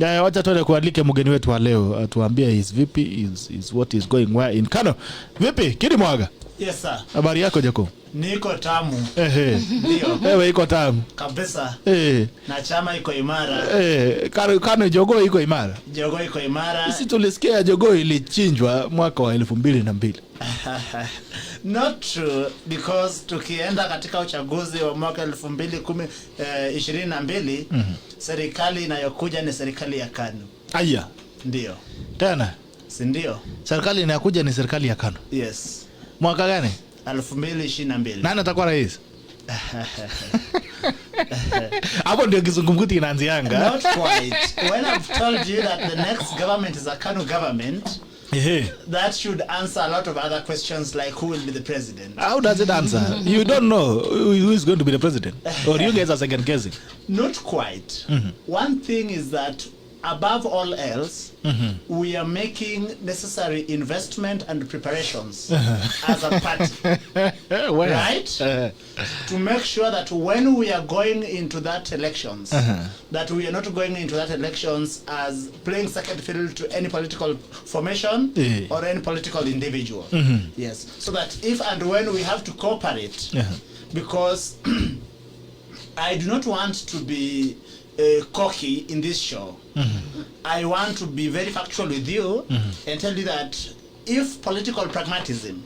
Ya wacha tuende kualike mgeni wetu wa leo atuambie is vipi is what is going where in KANU. Vipi Kidi Mwaga? Yes sir. Habari yako Jako? Niko tamu. Ndio. Wewe iko tamu. Kabisa. Na chama iko imara. KANU Jogo iko imara. Jogo iko imara. Sisi tulisikia Jogo ilichinjwa mwaka wa 2002. Not true, because tukienda katika uchaguzi wa mwaka 2022 serikali inayokuja ni serikali ya KANU. Aya. Ndio. Tena? Si ndio? Serikali inayokuja ni serikali ya KANU. Yes. Mwaka gani? 2022. Nani atakuwa rais? Hapo ndio kizungumkuti inaanzianga. Not quite. When I've told you that the next government is a KANU government, that should answer a lot of other questions like who will be the president. How does it answer? You don't know who is going to be the president? Or you guys are second guessing? Not quite. One thing is that above all else, we are making necessary investment and preparations as a party. Right? To make sure that when we are going into that elections, that we are not going into that elections as playing second fiddle to any political formation or any political individual. Yes. So that if and when we have to cooperate, because I do not want to be cocky in this show. I want to be very factual with you and tell you that if political pragmatism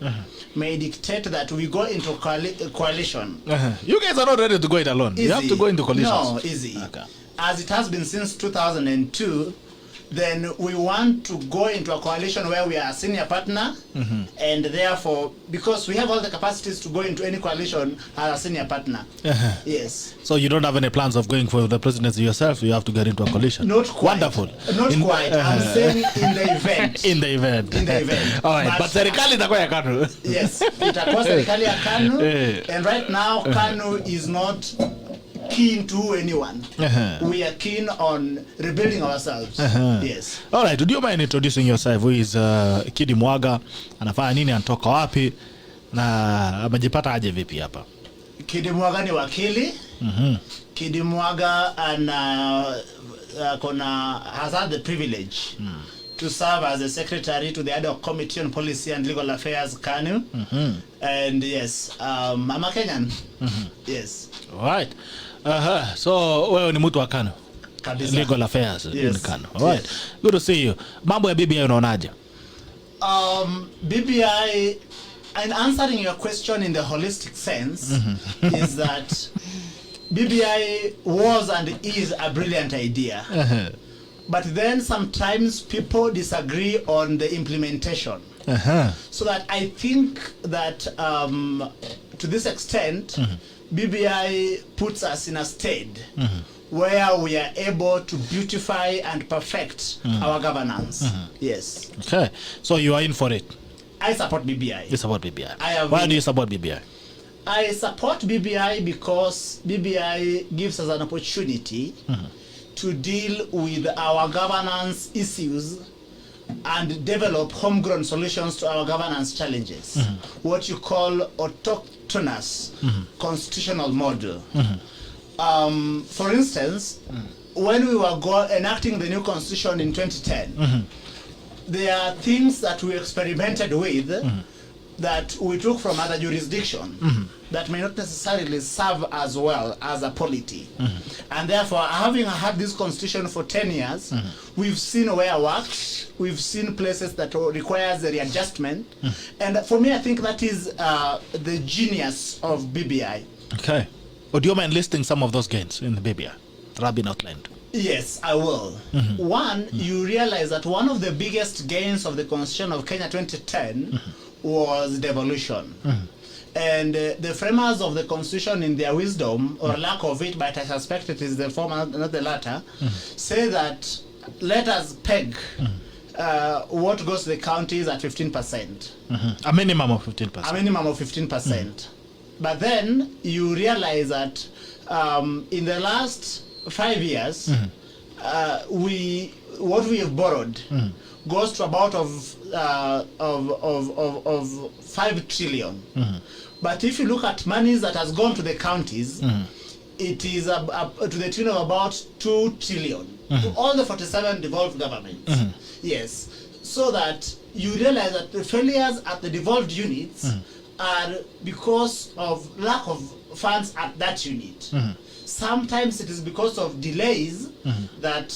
may dictate that we go into coalition, you guys are not ready to go it alone. Easy. You have to go into coalitions. No, easy. Okay. As it has been since 2002, then we want to go into a coalition where we are a senior partner, and therefore, because we have all the capacities to go into any coalition as a senior partner. Yes. So you don't have any plans of going for the presidency yourself? You have to get into a coalition? Not quite. Wonderful. Not quite. I'm saying in the event. In the event. In the event. All right. But serikali itakuwa ya KANU. Yes. Itakuwa serikali ya KANU. And right now, KANU is not keen to anyone. We are keen on rebuilding ourselves. Yes. All right. Do you mind introducing yourself? Who is Kidi Mwaga? Anafanya nini? Anatoka wapi? Na amejipata aje vipi hapa? Kidi Mwaga ni wakili. Kidi Mwaga has had the privilege to serve as a secretary to the ad hoc committee on policy and legal affairs KANU. And yes, I'm a Kenyan. Yes. All right. So wewe ni mtu wa KANU? Kabisa. Legal affairs in KANU. All right. Yes. Good to see you. Mambo ya BBI unaonaje? BBI, and answering your question in the holistic sense, is that BBI was and is a brilliant idea. But then sometimes people disagree on the implementation. So that I think that to this extent, BBI puts us in a state where we are able to beautify and perfect our governance. Yes. Okay. So you are in for it? I support BBI. You support BBI. Why do you support BBI? I support BBI because BBI gives us an opportunity to deal with our governance issues and develop homegrown solutions to our governance challenges. What you call autochthonous constitutional model. For instance, when we were enacting the new constitution in 2010, there are things that we experimented with that we took from other jurisdictions that may not necessarily serve as well as a polity. And therefore, having had this constitution for 10 years, we've seen where it works, we've seen places that requires a readjustment. And for me, I think that is the genius of BBI. Okay. Would you mind listing some of those gains in the BBI that have been outlined? Yes, I will. One, you realize that one of the biggest gains of the Constitution of Kenya 2010 was devolution. And the framers of the Constitution, in their wisdom, or lack of it, but I suspect it is the former, not the latter, say that let us peg what goes to the counties at 15%. A minimum of 15%. A minimum of 15%. But then you realize that in the last 5 years, what we have borrowed goes to about of 5 trillion. But if you look at monies that has gone to the counties, it is to the tune of about 2 trillion. to all the 47 devolved governments. Yes. So that you realize that the failures at the devolved units are because of lack of funds at that unit. Sometimes it is because of delays that,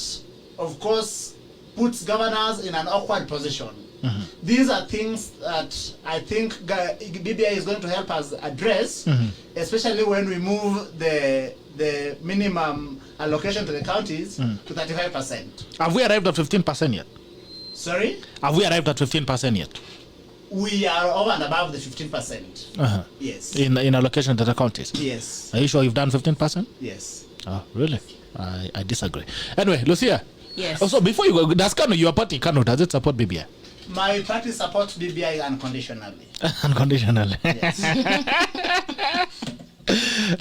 of course, puts governors in an awkward position. These are things that I think BBI is going to help us address, especially when we move the minimum allocation to the counties to 35%. Have we arrived at 15% yet? Sorry? Have we arrived at 15% yet? We are over and above the 15%. Yes. In allocation to the counties? Yes. Are you sure you've done 15%? Yes. Oh, really? I disagree. Anyway, Lucia. Yes. Also, before you go, does KANU, your party, KANU, does it support BBI? My party supports BBI unconditionally. Unconditionally. Yes.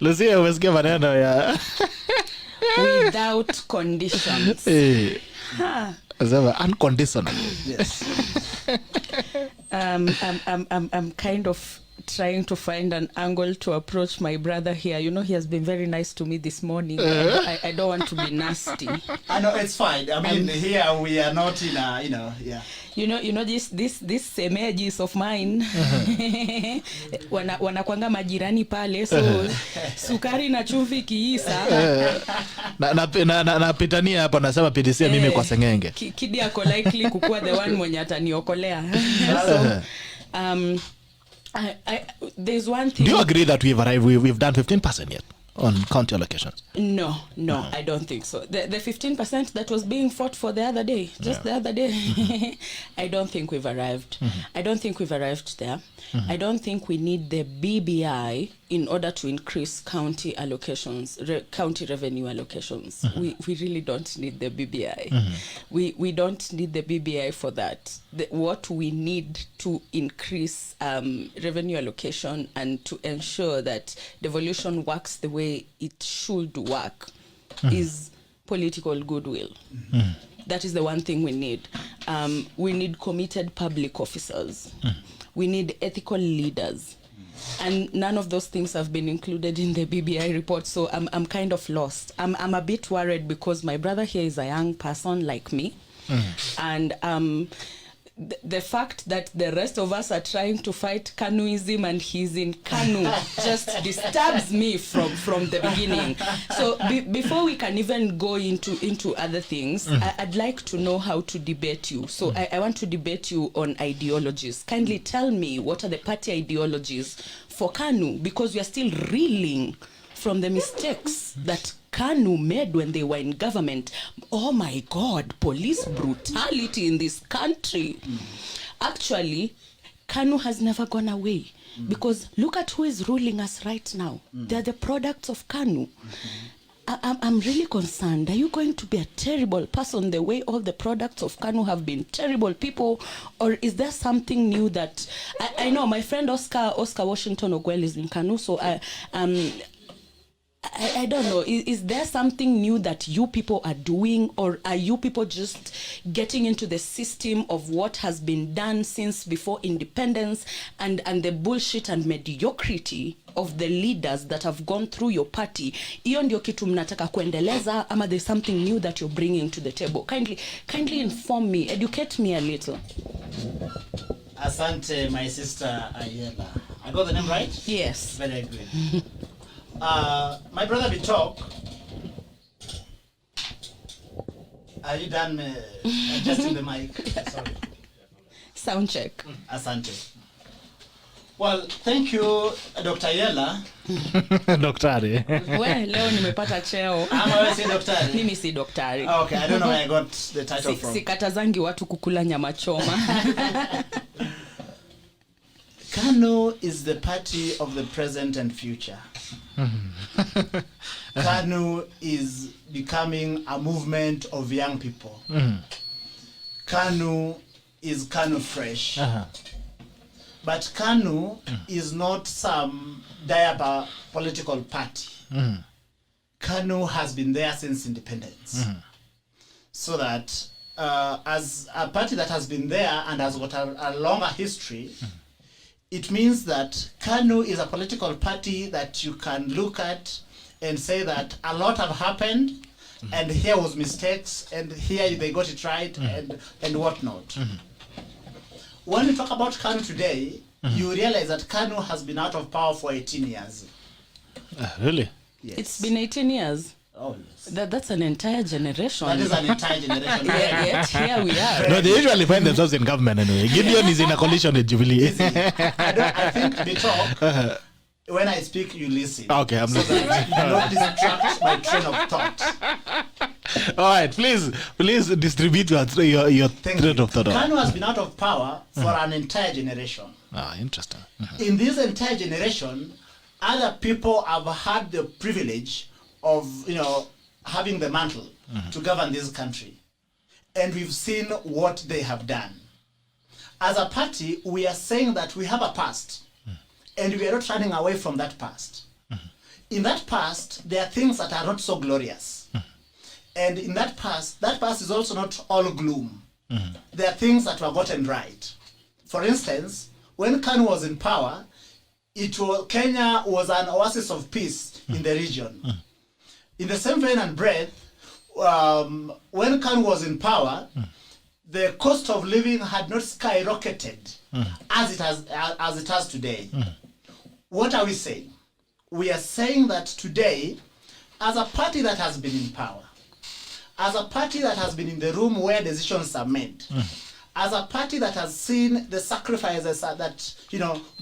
Lucia, umesikia maneno ya Without conditions. Unconditionally. Yes. I'm kind of trying to find an angle to approach my brother here. You know, he has been very nice to me this morning. I don't want to be nasty. I know, it's fine. I mean, here we are not in a, yeah. You know this semeges of mine. Wanakwanga majirani pale, so sukari na chumvi kiisa. na pitania hapa nasema pitisia mimi kwa sengenge. Kidi ako likely kukua the one mwenye ataniokolea. So there's one thing. Do you agree that we've done 15% yet on county allocations? No, I don't think so. The 15% that was being fought for the other day, the other day, I don't think we've arrived. I don't think we've arrived there. I don't think we need the BBI in order to increase county allocations, county revenue allocations. We really don't need the BBI. We don't need the BBI for that. What we need to increase revenue allocation and to ensure that devolution works the way it should work is political goodwill. That is the one thing we need. We need committed public officers. We need ethical leaders. And none of those things have been included in the BBI report, so I'm kind of lost. I'm a bit worried because my brother here is a young person like me. And the fact that the rest of us are trying to fight KANUism and he's in KANU just disturbs me from the beginning. So before we can even go into other things, I'd like to know how to debate you. So I want to debate you on ideologies. Kindly tell me, what are the party ideologies for KANU? Because we are still reeling from the mistakes that KANU made when they were in government. Oh my God, police brutality in this country. Actually, KANU has never gone away. Because look at who is ruling us right now. They're the products of KANU. I'm really concerned. Are you going to be a terrible person the way all the products of KANU have been terrible people? Or is there something new that... I know my friend Oscar Washington Ogwell is in KANU, so I don't know. Is there something new that you people are doing, or are you people just getting into the system of what has been done since before independence and the bullshit and mediocrity of the leaders that have gone through your party? Hiyo ndio kitu mnataka kuendeleza, ama there's something new that you're bringing to the table? Kindly inform me, educate me a little. Asante, my sister Ayiela. I got the name right? Yes. Very good. My brother Bitok, are you done adjusting the mic? Sorry. Sound check. Asante. Well, thank you, Dr. Ayiela. Daktari. We, leo nimepata cheo. I'm si daktari. Mimi si daktari. Okay, I don't know where I got the title from. Sikatazangi watu kukula nyama choma. KANU is the party of the present and future. KANU is becoming a movement of young people. KANU is KANU fresh. But KANU is not some diaper political party. KANU has been there since independence. So that as a party that has been there and has got a longer history, it means that KANU is a political party that you can look at and say that a lot have happened and here was mistakes, and here they got it right, and whatnot. When we talk about KANU today, you realize that KANU has been out of power for 18 years. Really? Yes. It's been 18 years. Oh, yes. That's an entire generation. That is an entire generation. Yet here we are. No, they usually find themselves in government anyway. Gideon is in a coalition with Jubilee. I think they talk. When I speak, you listen. Okay, I'm so listening. that you do not distract my train of thought. All right, please distribute your Thank thread you. of thought. KANU has been out of power for an entire generation. Interesting. In this entire generation, other people have had the privilege of, having the mantle to govern this country. And we've seen what they have done. As a party, we are saying that we have a past, and we are not running away from that past. In that past, there are things that are not so glorious. And in that past is also not all gloom. There are things that were gotten right. For instance, when KANU was in power, Kenya was an oasis of peace in the region. In the same vein and breath, when KANU was in power, the cost of living had not skyrocketed as it has today. What are we saying? We are saying that today, as a party that has been in power, as a party that has been in the room where decisions are made, as a party that has seen the sacrifices that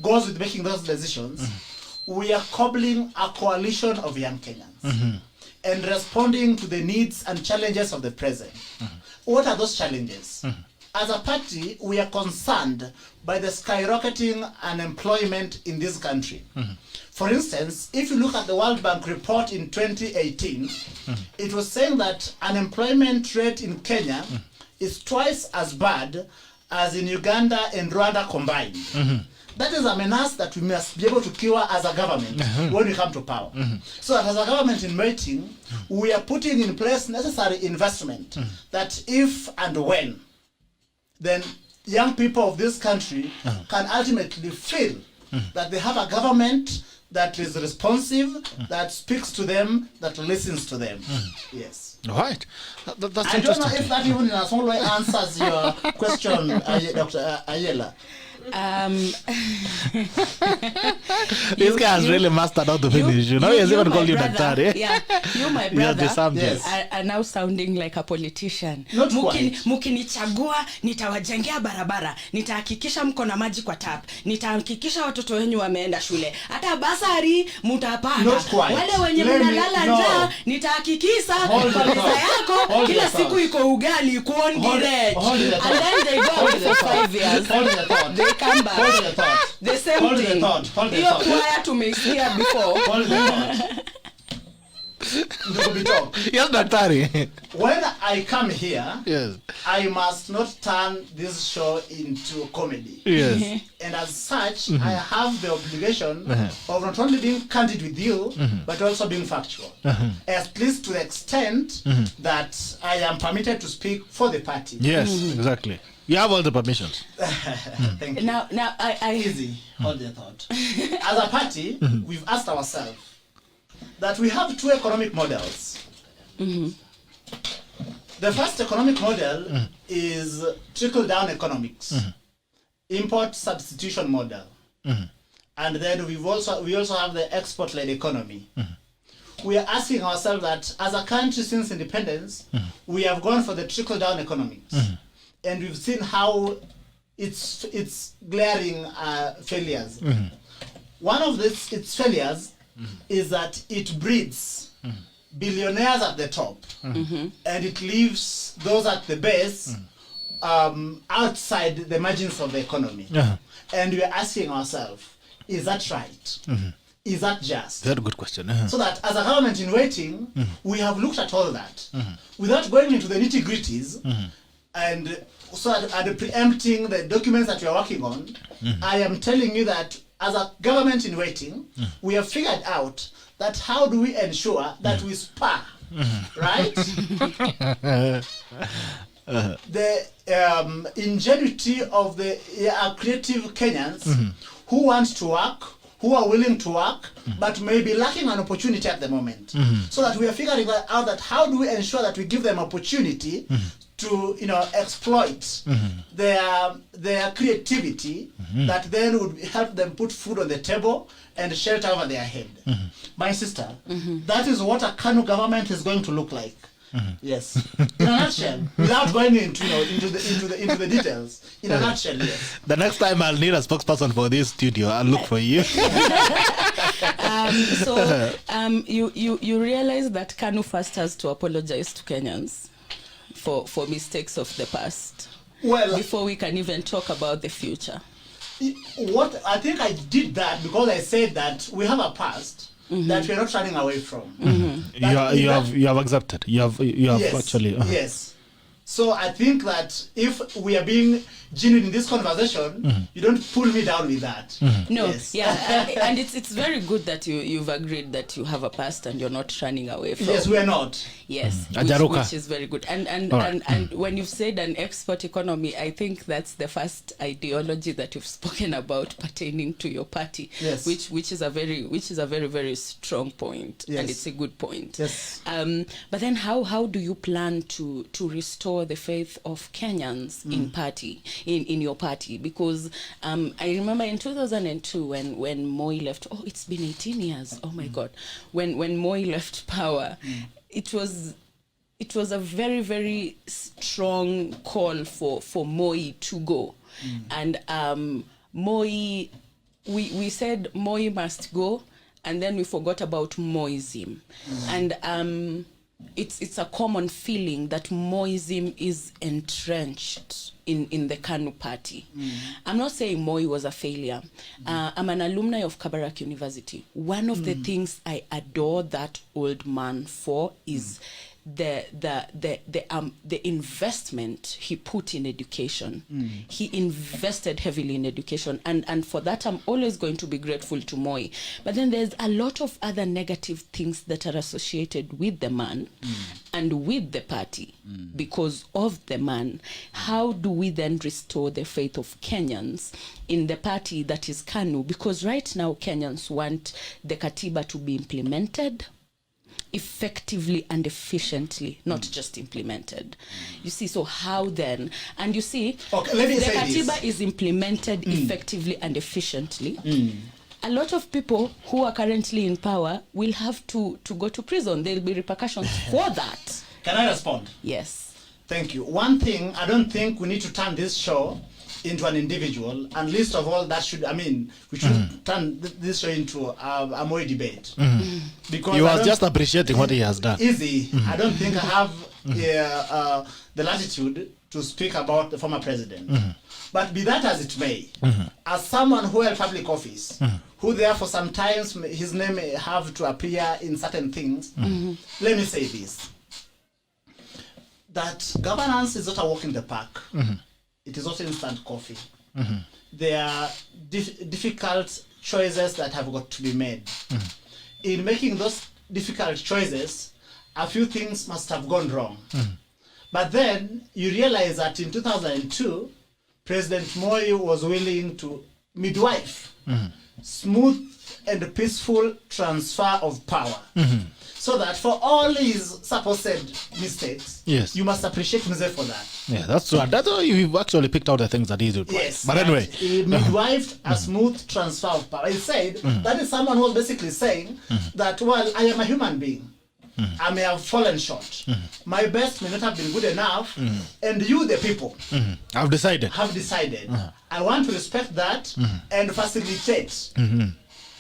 goes with making those decisions, we are cobbling a coalition of young Kenyans and responding to the needs and challenges of the present. What are those challenges? As a party, we are concerned by the skyrocketing unemployment in this country. For instance, if you look at the World Bank report in 2018, it was saying that unemployment rate in Kenya is twice as bad as in Uganda and Rwanda combined. That is a menace that we must be able to cure as a government when we come to power. So that as a government in waiting, we are putting in place necessary investment that if and when, then young people of this country can ultimately feel that they have a government that is responsive, that speaks to them, that listens to them. Yes. All right. That's I don't know interesting. if that even in a small way answers your question, Dr. Ayiela. This guy has really mastered how to finish. He has even called you Daktari. Yeah, you, my You are brother, the subject. are now sounding like a politician. Not quite. Mukinichagua, nitawajengea barabara, nitahakikisha mko na maji kwa tap, nitahakikisha watoto wenyu wameenda shule, hata basari mutapata. Not quite. Wale wenye mnalala njaa, nitahakikisha pesa yako kila siku iko ugali kuongire. And then they go for 5 years. Hold your thought. They come back. Hold your thought. The same Hold thing. your thought. Hold your Hiyo thought. kwaya tumeisikia before. Hold your thought. Ndugu Bitok, Yes, Daktari. when I come here, Yes. I must not turn this show into comedy. Yes. And as such, I have the obligation of not only being candid with you, but also being factual. At least to the extent that I am permitted to speak for the party. Yes, exactly. You have all the permissions. Thank you. Now, I Easy. Hold your thought. As a party, we've asked ourselves that we have two economic models. The first economic model is trickle-down economics, import substitution model, and then we also have the export-led economy. We are asking ourselves that as a country since independence, we have gone for the trickle-down economics, and we've seen how it's glaring failures. One of its failures is that it breeds billionaires at the top, and it leaves those at the base outside the margins of the economy. And we are asking ourselves, is that right? Is that just? Very good question. So that as a government in waiting, we have looked at all that without going into the nitty-gritties and so and preempting the documents that we are working on. I am telling you that as a government in waiting, we have figured out that how do we ensure that we spur, right? The ingenuity of the creative Kenyans who want to work, who are willing to work, but may be lacking an opportunity at the moment. So that we are figuring out that how do we ensure that we give them opportunity to exploit their creativity that then would help them put food on the table and shelter over their head. My sister, that is what a KANU government is going to look like. Yes, in a nutshell, without going into the details. In a nutshell, yes. The next time I'll need a spokesperson for this studio, I'll look for you. You realize that KANU first has to apologize to Kenyans for mistakes of the past. Well, before we can even talk about the future. What I think I did that because I said that we have a past that we're not running away from. You have accepted. You have yes, actually. Yes. So I think that if we are being genuine in this conversation, you don't pull me down with that. No, yes. And it's very good that you've agreed that you have a past and you're not running away from. Yes, we are not. Yes, which is very good. And when you've said an export economy, I think that's the first ideology that you've spoken about pertaining to your party. Yes. Which is a very very strong point. Yes. And it's a good point. Yes. But then how do you plan to restore the faith of Kenyans in your party? Because I remember in 2002 when Moi left, it's been 18 years, oh my God, when Moi left power, it was a very very strong call for Moi to go, and Moi, we said Moi must go, and then we forgot about Moism, and it's a common feeling that Moism is entrenched in the KANU party. I'm not saying Moi was a failure. I'm an alumni of Kabarak University. One of the things I adore that old man for is the investment he put in education. He invested heavily in education, and for that I'm always going to be grateful to Moi. But then there's a lot of other negative things that are associated with the man and with the party because of the man. How do we then restore the faith of Kenyans in the party that is KANU? Because right now Kenyans want the Katiba to be implemented effectively and efficiently, not just implemented. You see, so how then? And you see, let me the say Katiba this. is implemented effectively and efficiently. A lot of people who are currently in power will have to go to prison. There will be repercussions for that. Can I respond? Yes. Thank you. One thing, I don't think we need to turn this show into an individual, and least of all we should turn this show into a Moi debate. Because You are just appreciating what he has done. Easy. I don't think I have the latitude to speak about the former president. But be that as it may, as someone who held public office, who therefore sometimes his name may have to appear in certain things, let me say this, that governance is not a walk in the park. It is not instant coffee. There are difficult choices that have got to be made. In making those difficult choices, a few things must have gone wrong. But then you realize that in 2002, President Moi was willing to midwife smooth and peaceful transfer of power. So that for all his supposed mistakes, Yes. you must appreciate Mzee for that. Yeah, that's true. That's why you've actually picked out the things that he did. Yes. But anyway, He midwifed a smooth transfer of power. He said that is someone who was basically saying that, well, I am a human being. I may have fallen short. My best may not have been good enough. And you, the people, I've decided. have decided. I want to respect that and facilitate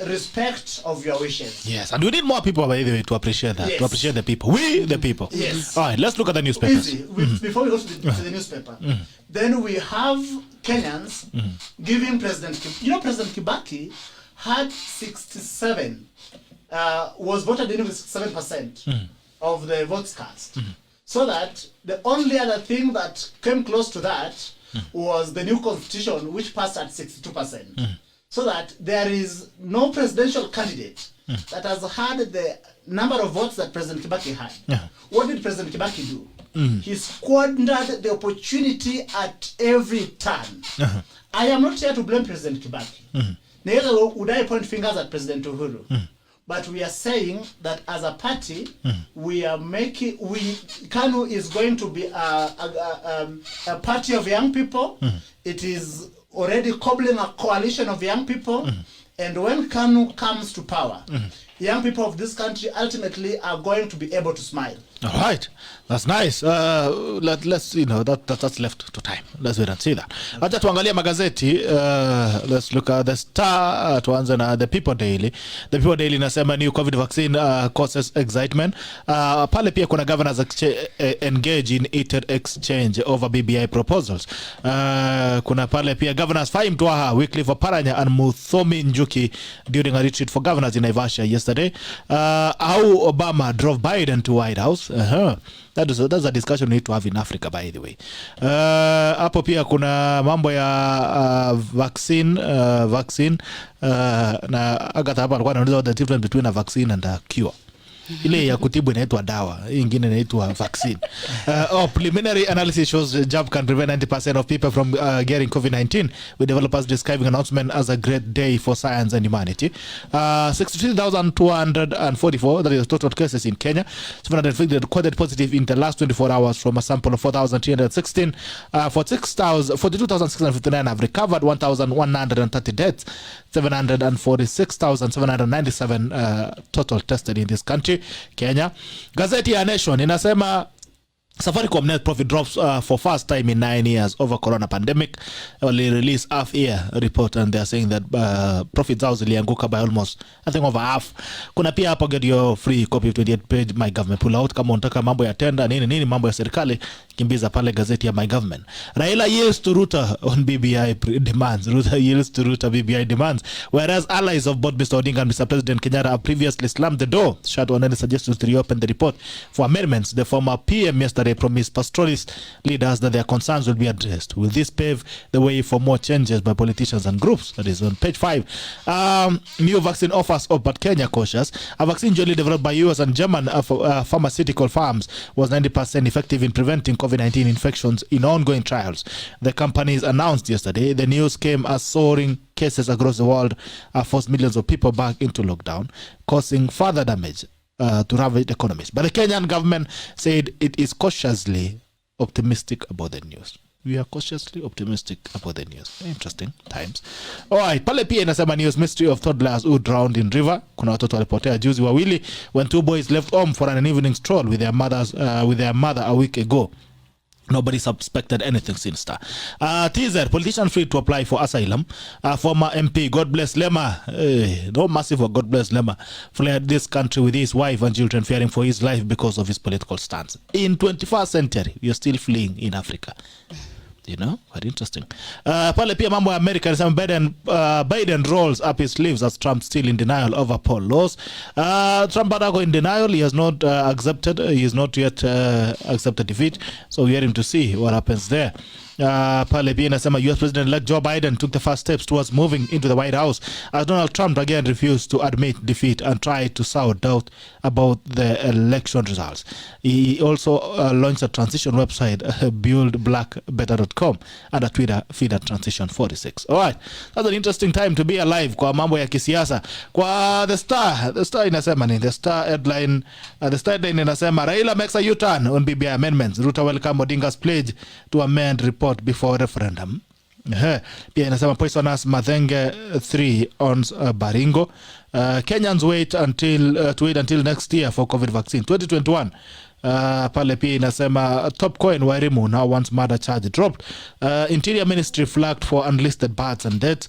respect of your wishes. Yes, and we need more people, by the way, to appreciate that. Yes. To appreciate the people. We, the people. Yes. All right, let's look at the newspapers. Easy. Before we go to the newspaper, then we have Kenyans giving President President Kibaki had 67, was voted in with 67% of the votes cast. So that the only other thing that came close to that was the new constitution, which passed at 62%. So that there is no presidential candidate that has had the number of votes that President Kibaki had. What did President Kibaki do? He squandered the opportunity at every turn. I am not here to blame President Kibaki. neither would I point fingers at President Uhuru. But we are saying that as a party, KANU is going to be a party of young people. It is already cobbling a coalition of young people. And when KANU comes to power, young people of this country ultimately are going to be able to smile. All right, that's nice. Let's that's left to time. Let's wait and see that. Acha tuangalie magazeti. Let's look at the Star. Tuanze na the People Daily. The People Daily nasema new COVID vaccine causes excitement. Pale pia kuna governors engage in heated exchange over BBI proposals. Kuna pale pia governors Fahim Twaha, Wycliffe Oparanya and Muthomi Njuki during a retreat for governors in Naivasha yesterday. How Obama drove Biden to White House. That's a discussion we need to have in Africa, by the way. Hapo pia kuna mambo ya vaccine na Agatha hapa alikuwa anauliza the difference between a vaccine and a cure. Ile ya kutibu inaitwa dawa, hii nyingine inaitwa vaccine. Preliminary analysis shows the jab can prevent 90% of people from getting COVID-19, with developers describing announcement as a great day for science and humanity. 63,244, that is total cases in Kenya. 750 recorded positive in the last 24 hours from a sample of 4,316. 42,659 have recovered, 1,130 deaths, 746,797 total tested in this country, Kenya. Gazeti ya Nation inasema Safaricom net profit drops for first time in 9 years over corona pandemic. Only release half year report and they are saying that profits out zilianguka by almost I think over half. Kuna pia hapo get your free copy of 28 page My Government pull out kama unataka mambo ya tenda nini mambo ya serikali, kimbiza pale gazeti ya My Government. Raila yields to Ruto on BBI demands. Ruto yields to Ruto BBI demands, whereas allies of both Mr. Odinga and Mr. President Kenyatta have previously slammed the door shut on any suggestions to reopen the report for amendments. The former PM yesterday promised pastoralist leaders that their concerns will be addressed. Will this pave the way for more changes by politicians and groups? That is on page 5. New vaccine offers up, but Kenya cautious. A vaccine jointly developed by US and German pharmaceutical firms was 90% effective in preventing COVID-19 infections in ongoing trials. The companies announced yesterday. The news came as soaring cases across the world forced millions of people back into lockdown, causing further damage to ravage economies. But the Kenyan government said it is cautiously optimistic about the news. We are cautiously optimistic about the news. Interesting times. Alright, pale pia inasema news mystery of toddlers who drowned in river. Kuna watoto walipotea juzi wawili when two boys left home for an evening stroll with their mother a week ago. Nobody suspected anything sinister. Teaser, politician free to apply for asylum. Former MP, God bless Lema, no massive for God bless Lema, fled this country with his wife and children fearing for his life because of his political stance. In 21st century, we are still fleeing in Africa. You know, quite interesting. Pale pia mambo ya America, Biden rolls up his sleeves as Trump still in denial over poll laws. Trump badako in denial. He has not accepted. He has not yet accepted defeat. So we are him to see what happens there. Pale pia inasema US President-elect Joe Biden took the first steps towards moving into the White House as Donald Trump again refused to admit defeat and tried to sow doubt about the election results. He also launched a transition website, buildblackbetter.com, and a Twitter feed at transition46. Alright, that's an interesting time to be alive kwa mambo ya kisiasa. Kwa The Star inasema ni The Star headline inasema Raila makes a U-turn on BBI amendments. Ruto welcome Odinga's pledge to amend report before referendum. Pia inasema poisonous Mathenge 3 on Baringo. Kenyans wait until next year for COVID vaccine 2021. Pale pia inasema top coin Wairimu now wants murder charge dropped. Interior Ministry flagged for unlisted births and deaths.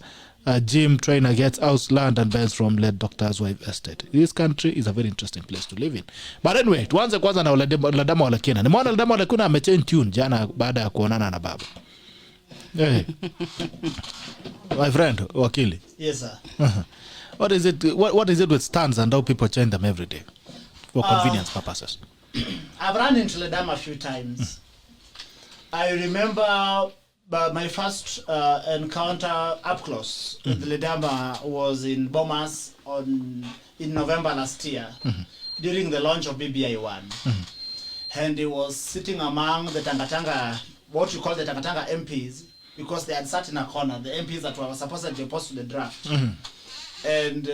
Gym trainer gets house land and buys from late doctor's wife estate. This country is a very interesting place to live in. But anyway, tuanze kwanza na Ladama Olekina. Nimeona Ladama Olekina amechange tune jana baada ya kuonana na baba. Hey. My friend, wakili. Yes, sir. What is it with stands and how people change them every day for convenience purposes? I've run into Ladama a few times. I remember my first encounter up close with Ledama was in Bomas in November last year during the launch of BBI 1. And he was sitting among the Tangatanga, what you call the Tangatanga MPs, because they had sat in a corner, the MPs that were supposedly opposed to the draft. And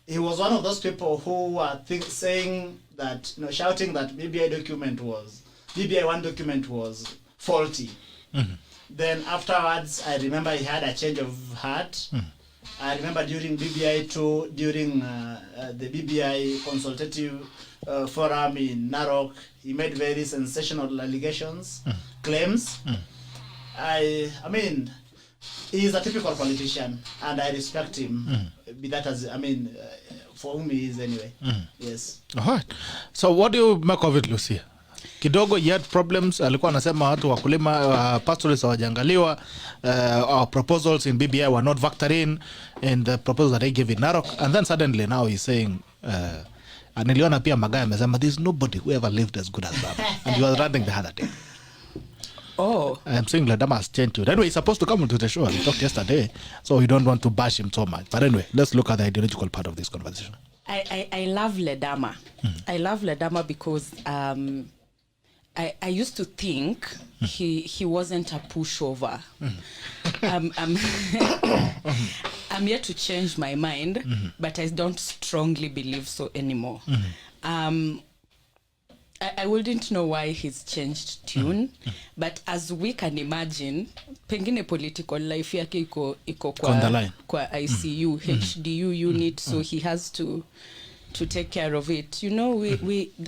he was one of those people who were saying that, shouting that BBI 1 document was faulty. Then afterwards, I remember he had a change of heart. I remember during BBI 2, during the BBI consultative forum in Narok, he made very sensational allegations, claims. I mean, he's a typical politician, and I respect him. Be that as, for whom he is anyway. Yes. All right. So what do you make of it, Lucia? Kidogo he had problems, alikuwa anasema watu wakulima pastoralists hawajangaliwa, our proposals in BBI were not factored in the proposals that they gave in Narok, and then suddenly now he's saying niliona pia Magaya amesema there's nobody who ever lived as good as Baba, and he was ranting the other day. I'm saying Ledama has changed to it. Anyway, he's supposed to come to the show. We talked yesterday, so we don't want to bash him so much. But anyway, let's look at the ideological part of this conversation. I love Ledama. I love Ledama because I used to think he wasn't a pushover. I'm yet to change my mind, but I don't strongly believe so anymore. I wouldn't know why he's changed tune, but as we can imagine, pengine political life yake iko kwa ICU, HDU unit, so he has to take care of it.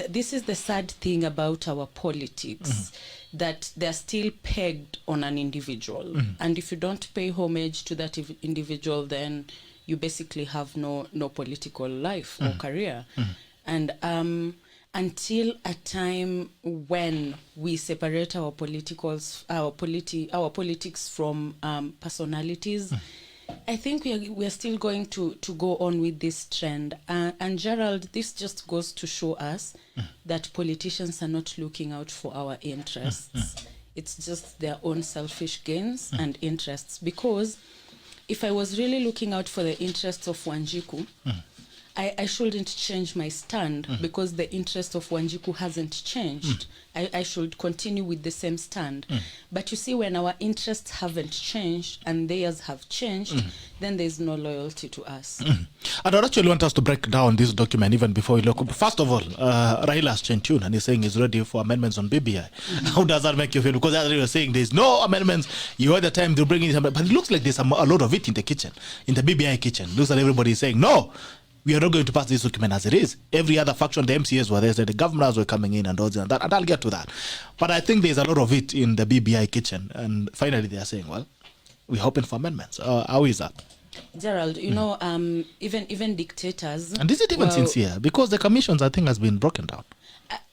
This is the sad thing about our politics, that they're still pegged on an individual. And if you don't pay homage to that individual, then you basically have no political life or career. And until a time when we separate our politics from personalities, I think we are still going to go on with this trend. And Gerald, this just goes to show us that politicians are not looking out for our interests. It's just their own selfish gains and interests. Because if I was really looking out for the interests of Wanjiku, I shouldn't change my stand because the interest of Wanjiku hasn't changed. I should continue with the same stand. But you see, when our interests haven't changed and theirs have changed, then there's no loyalty to us. I don't actually want us to break down this document even before we look. First of all, Raila has changed tune and he's saying he's ready for amendments on BBI. How does that make you feel? Because as you were saying, there's no amendments. You had the time to bring in, but it looks like there's a lot of it in the kitchen, in the BBI kitchen. Looks like everybody is saying, no, we are not going to pass this document as it is. Every other faction, the MCAs were there, so the governors were coming in and all this and that, and I'll get to that. But I think there's a lot of it in the BBI kitchen, and finally they are saying, well, we're hoping for amendments. How is that? Gerald, even dictators... And is it even sincere? Because the commissions, I think, has been broken down.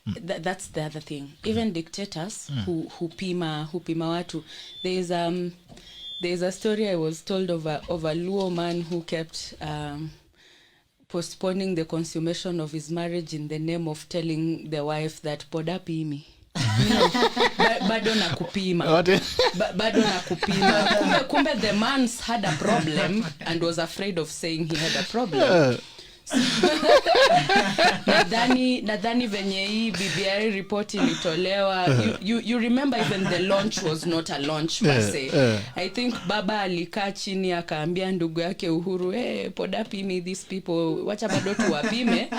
That's the other thing. Even dictators who pima watu. There's a story I was told of a Luo man who kept... postponing the consummation of his marriage in the name of telling the wife that poda pimi. Bado na kupima. Bado na kupima. Kumbe the man had a problem and was afraid of saying he had a problem. nadhani venye hii BBI report ilitolewa, you remember even the launch was not a launch per se. I think baba alikaa chini akaambia ndugu yake Uhuru, poda pimi these people, wacha bado tuwapime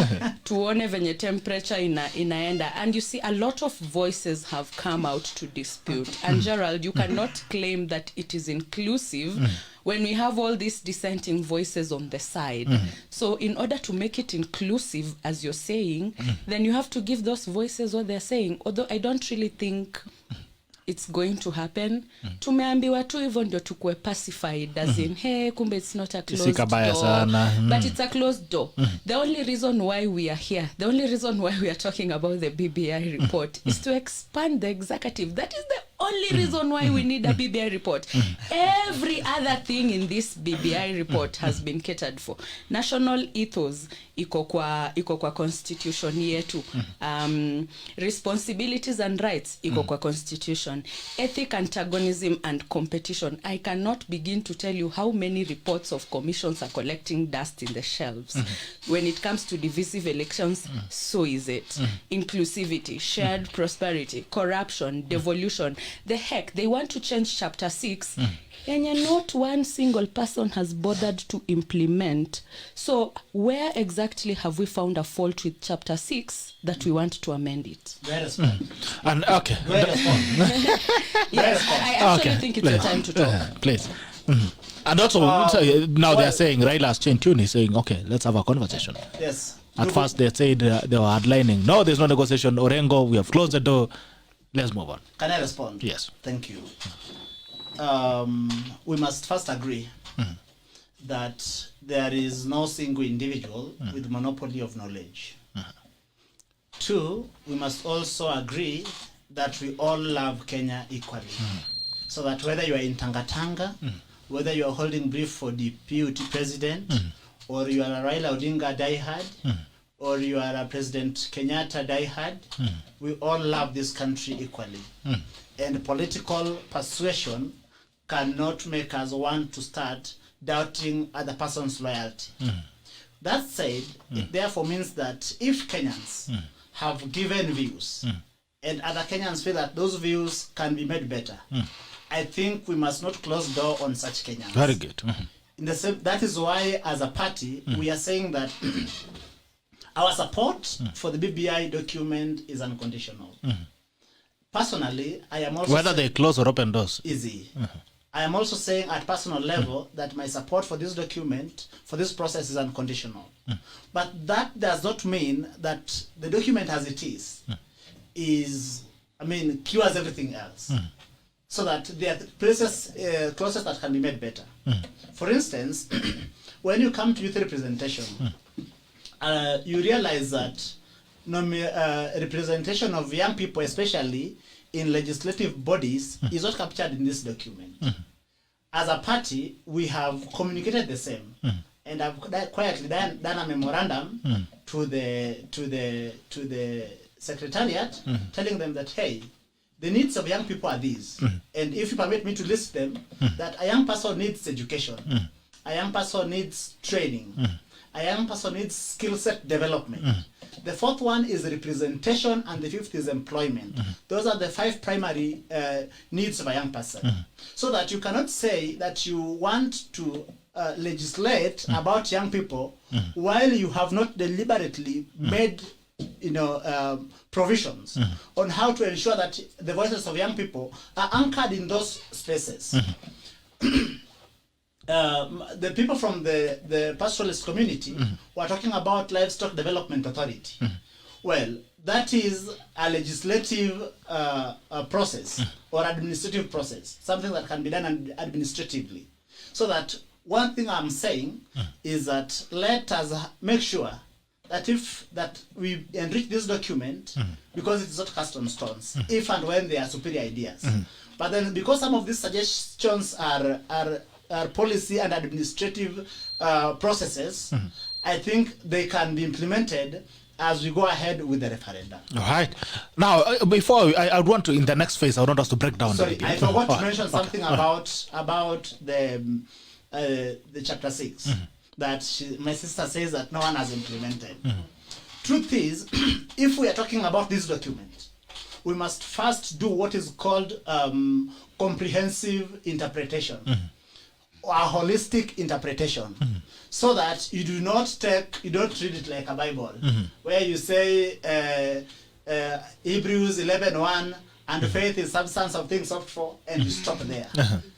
tuone venye temperature inaenda. And you see, a lot of voices have come out to dispute. And Gerald, you cannot claim that it is inclusive when we have all these dissenting voices on the side. So in order to make it inclusive, as you're saying, then you have to give those voices what they're saying. Although I don't really think it's going to happen. Tumeambiwa tu hivyo ndio tukue pacified, as in, hey, kumbe it's not a closed door. But it's a closed door. The only reason why we are here, the only reason why we are talking about the BBI report is to expand the executive. That is the only reason why we need a BBI report. Every other thing in this BBI report has been catered for. National ethos iko kwa constitution yetu. Responsibilities and rights iko kwa constitution. Ethic, antagonism and competition. I cannot begin to tell you how many reports of commissions are collecting dust in the shelves. When it comes to divisive elections, so is it. Inclusivity, shared prosperity, corruption, devolution. the heck, they want to change chapter 6 and not one single person has bothered to implement. So where exactly have we found a fault with chapter 6 that we want to amend it? And okay. Yes, I actually think it's the time to talk. Please. And also, now they're saying Raila's changed tune. He's saying, okay, let's have a conversation. Yes. At first, they said they were hardlining. No, there's no negotiation. Orengo, we have closed the door. Let's move on. Can I respond? Yes. Thank you. We must first agree that there is no single individual with monopoly of knowledge. 2, we must also agree that we all love Kenya equally. So that whether you are in Tangatanga, whether you are holding brief for the deputy president, or you are a Raila Odinga diehard, or you are a President Kenyatta diehard, we all love this country equally. And political persuasion cannot make us want to start doubting other person's loyalty. That said, it therefore means that if Kenyans have given views and other Kenyans feel that those views can be made better, I think we must not close the door on such Kenyans. Very good. In the same, that is why, as a party, we are saying that our support for the BBI document is unconditional. Personally, I am also whether they close or open doors. Easy. I am also saying at personal level that my support for this document, for this process, is unconditional. But that does not mean that the document as it is, cures everything else. So that there are places, clauses that can be made better. For instance, when you come to youth representation, you realize that representation of young people, especially in legislative bodies, is not captured in this document. As a party, we have communicated the same, and I've quietly done a memorandum to the secretariat, telling them that, hey, the needs of young people are these, and if you permit me to list them, that a young person needs education, a young person needs training, a young person needs skill set development. The 4th one is representation, and the 5th is employment. Those are the 5 primary needs of a young person. So that you cannot say that you want to legislate about young people while you have not deliberately made provisions on how to ensure that the voices of young people are anchored in those spaces. The people from the pastoralist community were talking about livestock development authority. Well, that is a legislative process or administrative process, something that can be done administratively. So that one thing I'm saying is that let us make sure that we enrich this document because it is not cast on stones, if and when there are superior ideas. But then because some of these suggestions are policy and administrative processes, I think they can be implemented as we go ahead with the referendum. All right. Now, before I would want to, in the next phase, I want us to break down. Sorry, I forgot to mention something about the chapter 6 that my sister says that no one has implemented. Truth is, if we are talking about this document, we must first do what is called comprehensive interpretation. Or a holistic interpretation, so that you don't read it like a Bible, where you say Hebrews 11:1 and faith is substance of things hoped for, and you stop there.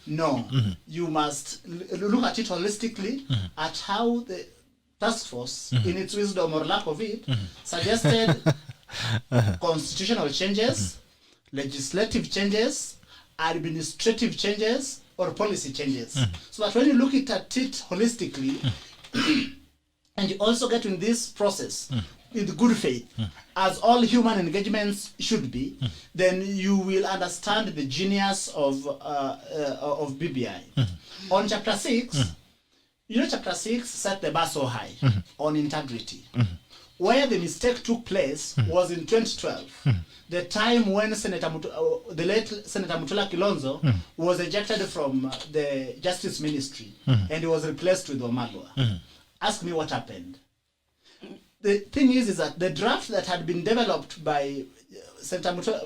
No, you must look at it holistically, at how the task force, in its wisdom or lack of it, suggested constitutional changes, legislative changes, administrative changes, or policy changes. So that when you look at it holistically, and you also get in this process with good faith, as all human engagements should be, then you will understand the genius of BBI. On chapter 6, chapter 6 set the bar so high on integrity. Where the mistake took place was in 2012, the time when the late Senator Mutula Kilonzo was ejected from the Justice Ministry and he was replaced with Omagwa. Ask me what happened. The thing is that the draft that had been developed by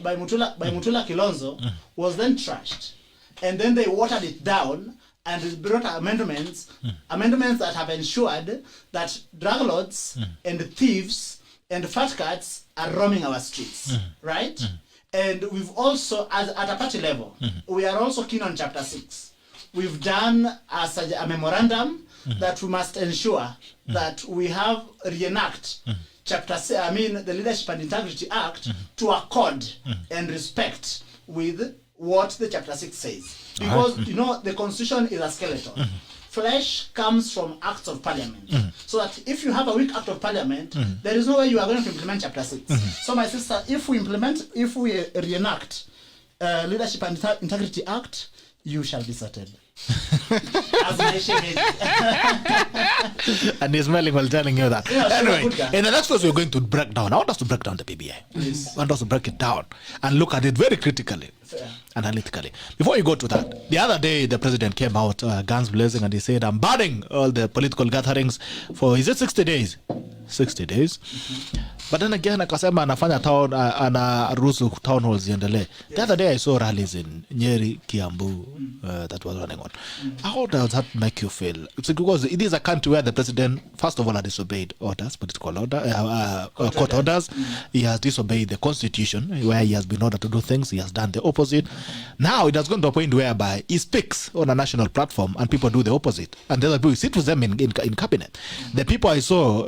by Mutula Kilonzo was then trashed, and then they watered it down and brought amendments that have ensured that drug lords and thieves and fat cats are roaming our streets, right? And we've also, at a party level, we are also keen on Chapter 6. We've done a memorandum that we must ensure that we have reenact the Leadership and Integrity Act to accord and respect with what the Chapter 6 says. Because, the Constitution is a skeleton. Flesh comes from acts of parliament. So that if you have a weak act of parliament, there is no way you are going to implement Chapter 6. So, my sister, if we reenact Leadership and Integrity Act, you shall be sorted. As my shame. And he's smelling while telling you that. Yeah, anyway, sure, in the next course, we're going to break down. I want us to break down the BBI. Please. I want us to break it down and look at it very critically, analytically. Before you go to that, the other day, the president came out, guns blazing, and he said, I'm banning all the political gatherings for, is it 60 days? 60 days. But then again, akasema anafanya town, anaruhusu town halls ziendelee. The other day I saw rallies in Nyeri, Kiambu, that was running on. How does that make you feel? It's because it is a country where the president, first of all, has disobeyed orders, political order, court orders. He has disobeyed the constitution, where he has been ordered to do things. He has done the opposite. Now it has gone to a point whereby he speaks on a national platform and people do the opposite. And the other people sit with them in cabinet. The people I saw,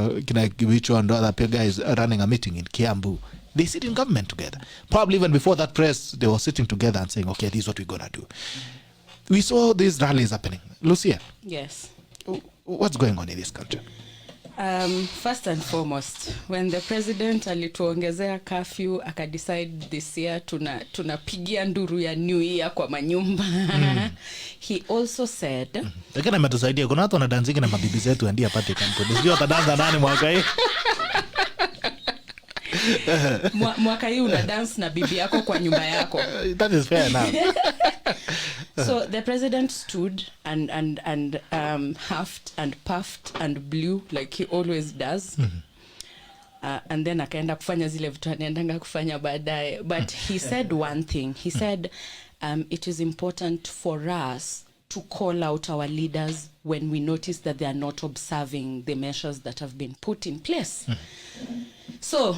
which one, the other guys running a meeting in Kiambu, they sit in government together. Probably even before that press, they were sitting together and saying, okay, this is what we're going to do. We saw these rallies happening. Lucia. Yes. What's going on in this country? First and foremost, when the president alituongezea curfew, akadecide this year tunapigia nduru ya new year kwa manyumba. He also said, lakini ametusaidia, kuna watu wanadanzingi na mabibi zetu ndio apate kampuni. Sio watadanza nani mwaka hii? Mwaka hii una dance na bibi yako kwa nyumba yako. That is fair enough. So the president stood and huffed and puffed and blew like he always does. And then akaenda kufanya zile vitu anaendanga kufanya baadaye. But he said one thing. He said it is important for us to call out our leaders when we notice that they are not observing the measures that have been put in place. So,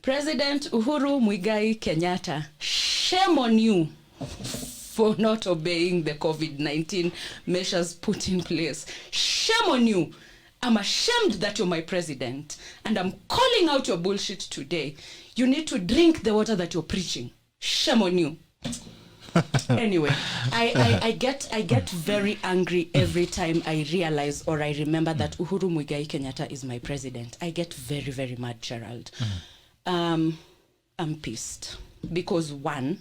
President Uhuru Muigai Kenyatta, shame on you for not obeying the COVID-19 measures put in place. Shame on you. I'm ashamed that you're my president, and I'm calling out your bullshit today. You need to drink the water that you're preaching. Shame on you. Anyway, I get very angry every time I realize or I remember that Uhuru Muigai Kenyatta is my president. I get very, very mad, Gerald. I'm pissed because one,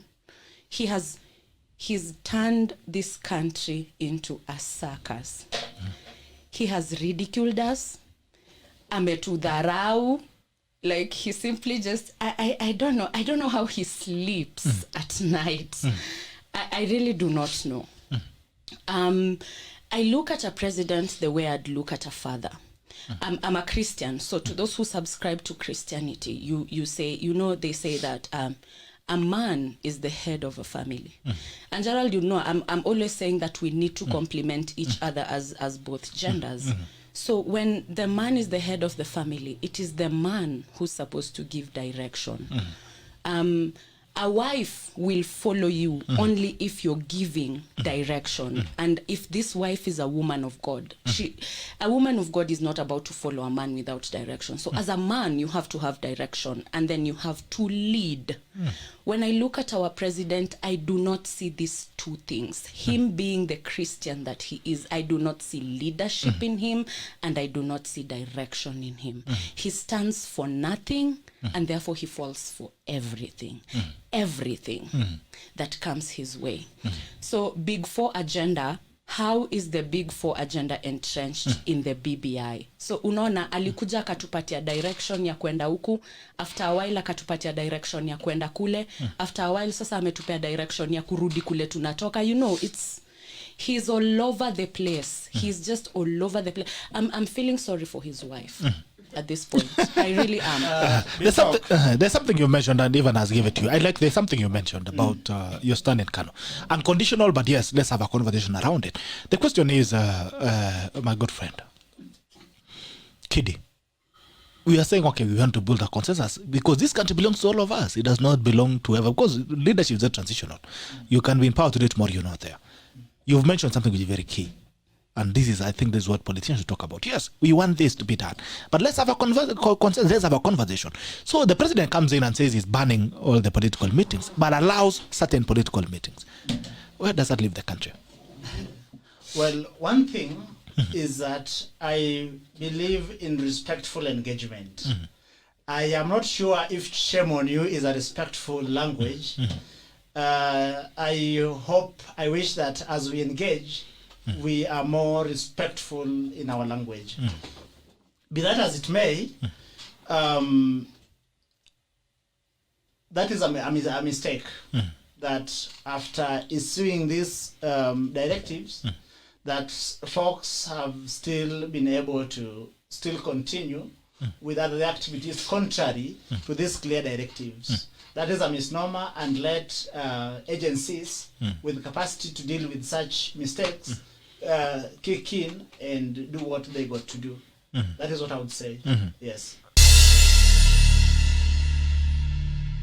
he's turned this country into a circus. He has ridiculed us. Ametudharau. Like he simply just I don't know how he sleeps at night. I really do not know. I look at a president the way I'd look at a father. I'm a Christian, so to those who subscribe to Christianity, you say, they say that a man is the head of a family. And Gerald, I'm always saying that we need to complement each other as both genders. So when the man is the head of the family, it is the man who's supposed to give direction. A wife will follow you only if you're giving direction. And if this wife is a woman of God, a woman of God is not about to follow a man without direction. So as a man, you have to have direction, and then you have to lead. When I look at our president, I do not see these two things. Him being the Christian that he is, I do not see leadership in him, and I do not see direction in him. He stands for nothing, and therefore he falls for everything. Everything that comes his way. So Big Four agenda, how is the Big Four agenda entrenched in the BBI? So unaona alikuja akatupatia direction ya kwenda huku, after a while akatupatia direction ya kwenda kule, after a while sasa ametupea direction ya kurudi kule tunatoka. He's all over the place. He's just all over the place. I'm feeling sorry for his wife. at this point. I really am. There's something you mentioned, and even has given it to you. There's something you mentioned about your stand in KANU. Unconditional, but yes, let's have a conversation around it. The question is, my good friend, Kidi, we are saying, okay, we want to build a consensus because this country belongs to all of us. It does not belong to whoever, because leadership is transitional. You can be in power today, tomorrow you're not there. You've mentioned something which is very key. And this is, I think, this is what politicians should talk about. Yes, we want this to be done, but let's have a consensus. Let's have a conversation. So the president comes in and says he's banning all the political meetings, but allows certain political meetings. Where does that leave the country? Well, one thing is that I believe in respectful engagement. I am not sure if shame on you is a respectful language. I wish that as we engage, we are more respectful in our language. Be that as it may, that is a mistake. That after issuing these directives, that folks have still been able to still continue with other activities contrary to these clear directives. That is a misnomer, and let agencies with capacity to deal with such mistakes kick in and do what they got to do. That is what I would say. Yes.